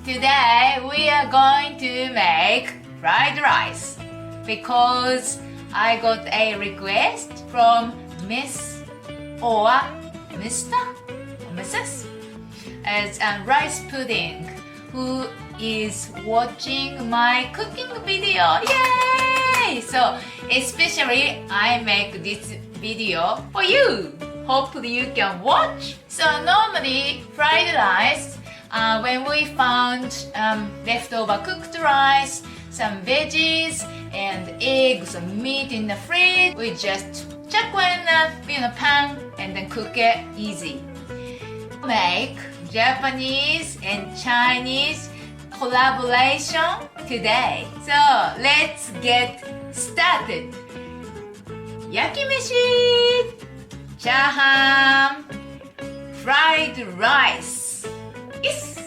Today we are going to make fried rice because I got a request from Miss or Mr. or Mrs. as a rice pudding who is watching my cooking video. Yay! So especially I make this video for you. Hopefully you can watch. So normally fried rice, when we found leftover cooked rice, some veggies and eggs or meat in the fridge, we just chuck one in a pan and then cook it easy. Make Japanese and Chinese collaboration today. So let's get started. Yaki-meshi, chahan, fried rice. Yes.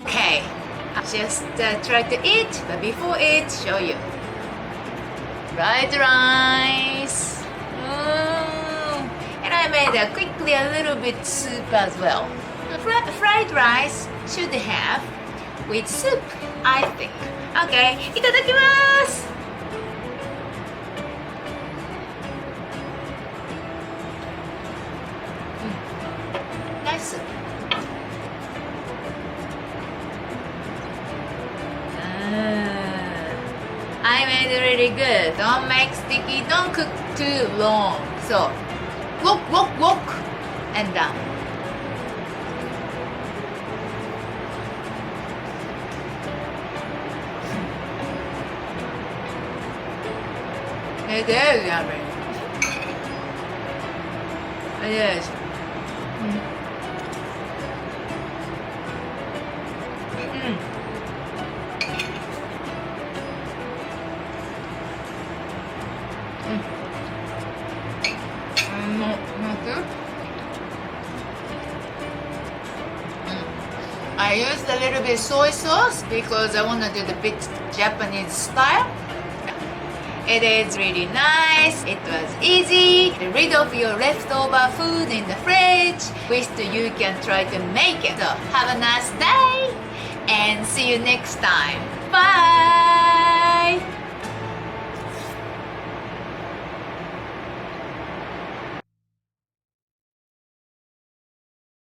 Okay, I'll just try to eat, but before it, show you. Fried rice. And I made quickly a little bit soup as well. Fried rice should have with soup, I think. Okay, いただきます。Nice soup. I made it really good. Don't make sticky, don't cook too long. So, wok, and done. It is yummy. It is. Not good. I used a little bit soy sauce because I want to do the bit Japanese style. It is really nice. It was easy. Get rid of your leftover food in the fridge. Wish you can try to make it. So have a nice day and see you next time.